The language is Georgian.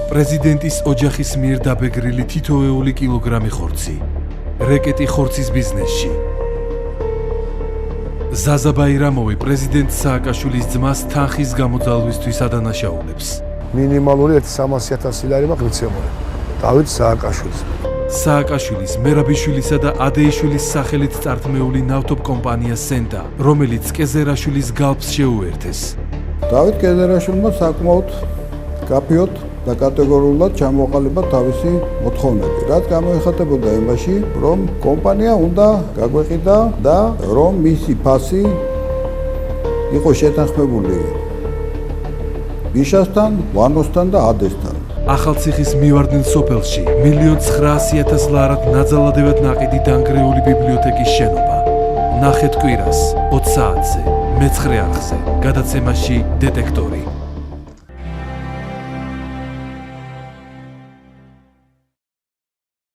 პრეზიდენტის ოჯახის მიერ დაბეგრილი თითოეული კილოგრამი ხორცი. რეკეტი ხორცის ბიზნესში. ზაზა ბაირამოვი პრეზიდენტ სააკაშვილის ძმას თანხის გამოძალვისთვის ადანაშაულებს. მინიმალური 300,000 ლარი მაქვს მიცემული. დავით სააკაშვილს. სააკაშვილის, მერაბიშვილისა და ადეიშვილის სახელით წართმეული ნავთობ კომპანია სენტა, რომელიც კეზერაშვილის გალფს შეუერთეს. დავით კეზერაშვილმა საკმაოდ კაფეოდ და კატეგორიულად ჩამოყალიბა თავისი მოთხოვნები, რაც გამოიხატებოდა იმაში, რომ კომპანია უნდა გაგვეყიდა და რომ მისი ფასი იყო შეთანხმებული ბიშასთან, ვანოსთან და ადესთან. ახალციხის მივარდნილ სოფელში 1,900,000 ლარად ნაძალადევად ნაყიდი დანგრეული ბიბლიოთეკის შენობა. ნახეთ კვირას 20 საათზე, მე-9 არხზე, გადაცემაში დეტექტორი.